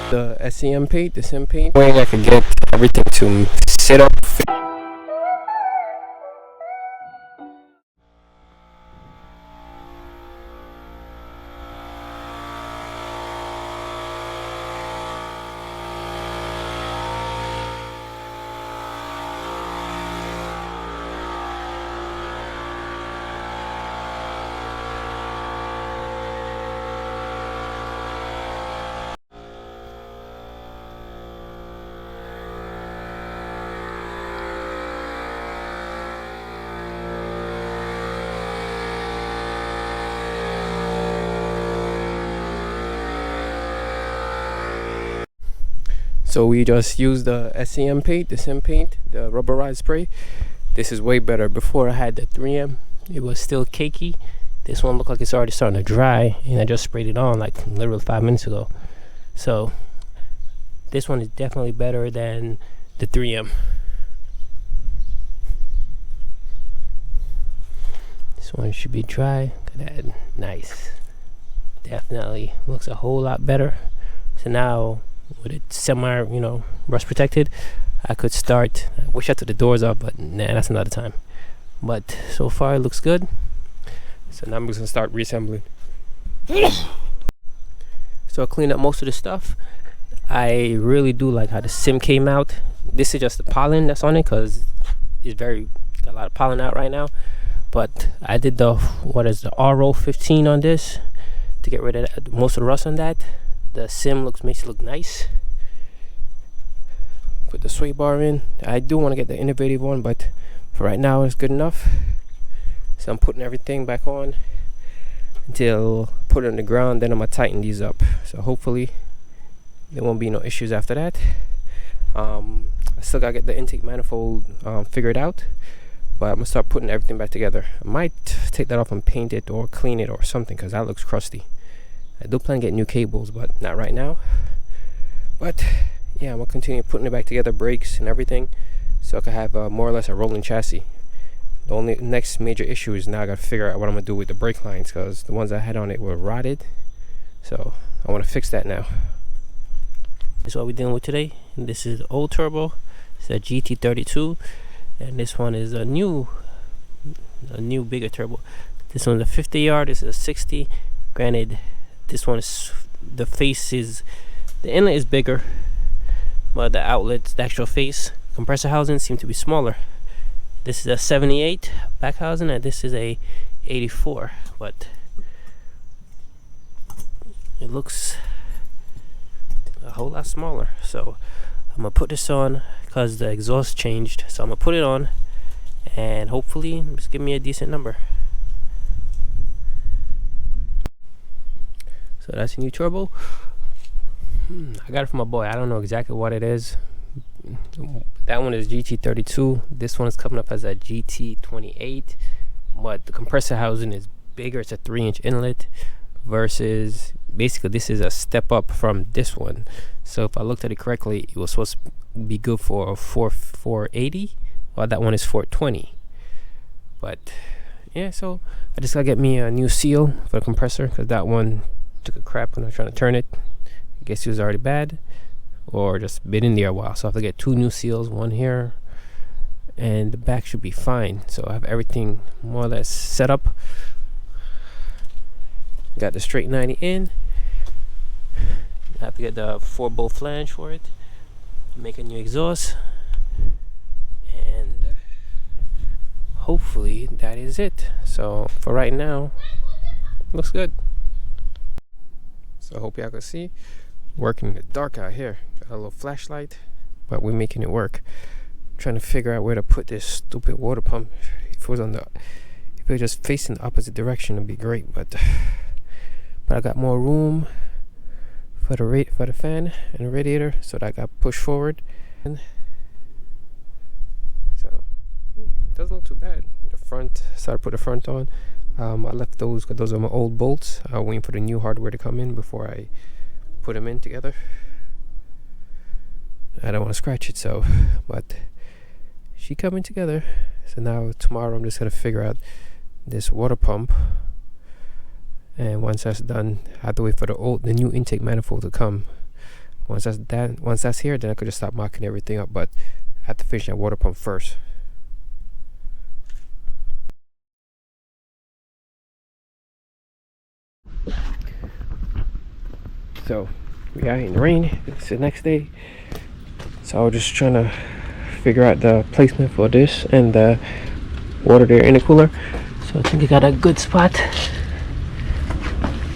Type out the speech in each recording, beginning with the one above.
The SEM paint, the Sem paint, way I could get everything to sit up. So we just used the SEM paint, the Sem paint, the rubberized spray. This is way better. Before I had the 3M, it was still cakey. This one looked like it's already starting to dry, and I just sprayed it on like literally 5 minutes ago. So this one is definitely better than the 3M. This one should be dry. Look at that, nice. Definitely looks a whole lot better. So now, with it semi, rust protected, I could start. I wish I took the doors off, but nah, that's another time. But so far it looks good. So now I'm just gonna start reassembling. So I cleaned up most of the stuff. I really do like how the Sem came out. This is just the pollen that's on it, because it's got a lot of pollen out right now. But I did the RO15 on this to get rid of most of the rust on that. The Sem makes it look nice. Put the sway bar in. I do want to get the innovative one, but for right now it's good enough. So I'm putting everything back on until put it on the ground. Then I'm gonna tighten these up. So hopefully there won't be no issues after that. I still gotta get the intake manifold figured out, but I'm gonna start putting everything back together. I might take that off and paint it or clean it or something, because that looks crusty. I do plan to get new cables, but not right now. But yeah, I'm gonna continue putting it back together, brakes and everything, so I can have more or less a rolling chassis. The only next major issue is now I gotta figure out what I'm gonna do with the brake lines, because the ones I had on it were rotted. So I want to fix that now. This is what we're dealing with today. And this is the old turbo. It's a GT32, and this one is a new bigger turbo. This one's a 50 yard. This is a 60. Granted, this one is the inlet is bigger, but the outlets, the actual face compressor housing, seem to be smaller. This is a 78 back housing, and this is a 84, but it looks a whole lot smaller. So I'm gonna put this on because the exhaust changed. So I'm gonna put it on, and hopefully just give me a decent number. So that's a new turbo. I got it from my boy. I don't know exactly what it is. That one is GT32. This one is coming up as a GT28, but the compressor housing is bigger. It's a 3-inch inlet versus basically this is a step up from this one. So if I looked at it correctly, it was supposed to be good for 480, while that one is 420. But yeah, so I just gotta get me a new seal for the compressor, because that one took a crap when I was trying to turn it. I guess it was already bad, or just been in there a while. So I have to get 2 new seals, one here, and the back should be fine. So I have everything more or less set up. Got the straight 90 in. I have to get the 4-bolt flange for it. Make a new exhaust, and hopefully that is it. So for right now, looks good. So I hope y'all can see. Working in the dark out here. Got a little flashlight, but we're making it work. Trying to figure out where to put this stupid water pump. If it was just facing the opposite direction, it'd be great. But I got more room for the fan and the radiator, so that I got pushed forward. And so it doesn't look too bad. The front, so I put the front on. I left those because those are my old bolts. I'm waiting for the new hardware to come in before I put them in together. I don't want to scratch it, so, but she coming together. So now tomorrow I'm just gonna figure out this water pump, and once that's done, I have to wait for the new intake manifold to come. Once that's here, then I could just start mocking everything up. But I have to finish that water pump first. So we are in the rain. It's the next day, so I was just trying to figure out the placement for this and the water there in the cooler. So I think I got a good spot.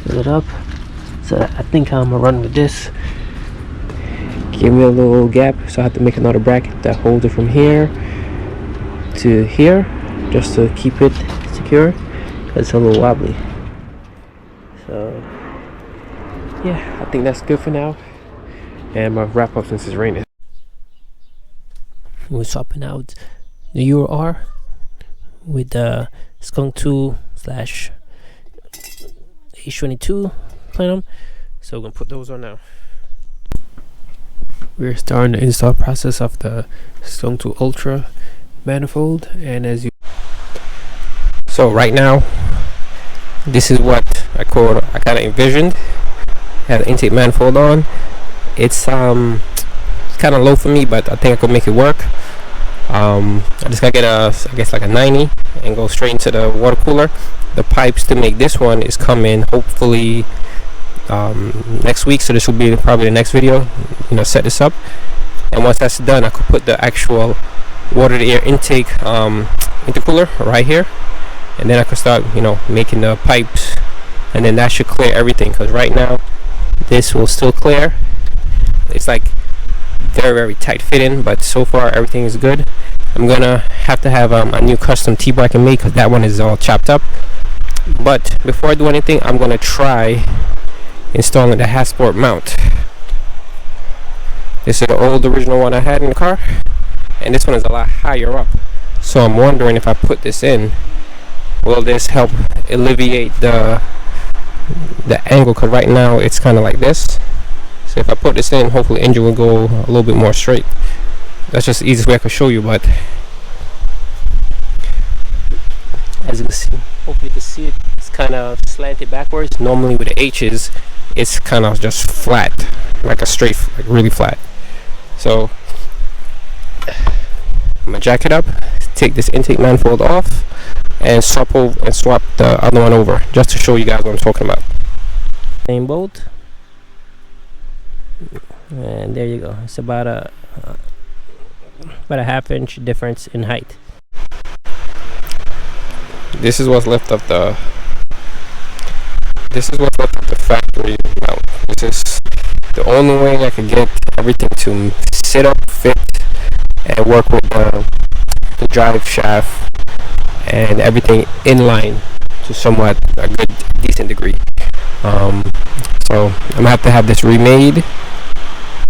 Fill it up. So I think I'm gonna run with this. Give me a little gap, so I have to make another bracket that holds it from here to here, just to keep it secure. It's a little wobbly. So yeah, I think that's good for now. And I'm gonna wrap up since it's raining. We're swapping out the UR with the Skunk 2 / H22 plenum. So we're gonna put those on now. We're starting the install process of the Skunk 2 Ultra manifold, and so right now this is what I kind of envisioned. Have the intake manifold on. It's kind of low for me, but I think I could make it work. I just gotta get I guess like a 90 and go straight into the water cooler. The pipes to make this one is coming hopefully next week, so this will be probably the next video. Set this up, and once that's done, I could put the actual water to air intake intercooler right here, and then I could start making the pipes, and then that should clear everything, because right now this will still clear. It's like very, very tight fitting, but so far everything is good. I'm gonna have to have a new custom T-bar I can make, because that one is all chopped up. But before I do anything, I'm gonna try installing the Hasport mount. This is the old original one I had in the car, and this one is a lot higher up. So I'm wondering, if I put this in, will this help alleviate the angle? Because right now it's kind of like this. So if I put this in, hopefully the engine will go a little bit more straight. That's just the easiest way I can show you. But as you can see, hopefully you can see it, it's kind of slanted backwards. Normally with the H's, it's kind of just flat, like a straight, like really flat. So I'm gonna jack it up, take this intake manifold off, and swap the other one over, just to show you guys what I'm talking about. Same bolt, and there you go. It's about a ½ inch difference in height. This is what's left of the factory mount. This is the only way I could get everything to sit up, fit, and work with the drive shaft and everything in line to somewhat a good, decent degree. So I'm gonna have to have this remade,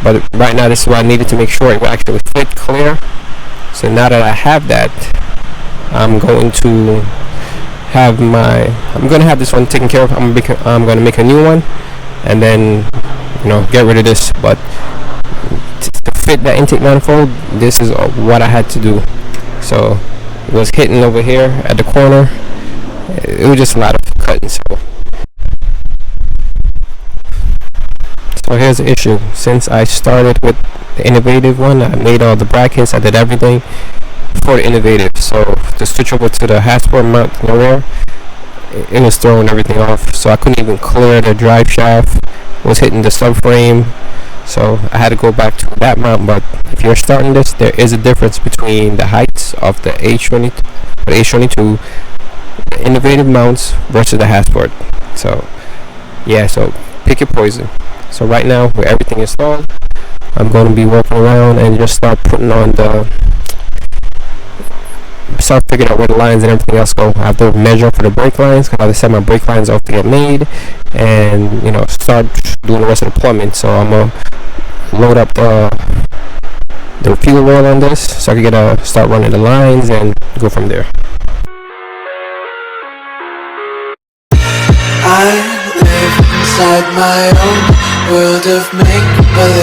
but right now this is what I needed to make sure it will actually fit clear. So now that I have that, I'm going to have this one taken care of. I'm gonna make a new one, and then get rid of this. But to fit that intake manifold, this is what I had to do. So it was hitting over here at the corner. It was just a lot of cutting. So here's the issue. Since I started with the innovative one, I made all the brackets, I did everything for the innovative. So to switch over to the Hasport mount nowhere, it was throwing everything off. So I couldn't even clear the drive shaft. It was hitting the subframe. So I had to go back to that mount. But if you're starting this, there is a difference between the heights of the H22, the innovative mounts versus the Hasport. So yeah, so pick your poison. So right now, with everything installed, I'm going to be working around and just start figuring out where the lines and everything else go. I have to measure for the brake lines, because I have to set my brake lines off to get made, and start doing the rest of the plumbing. So I'm gonna load up the fuel rail on this, so I can start running the lines and go from there. I live inside my own world of make-believe.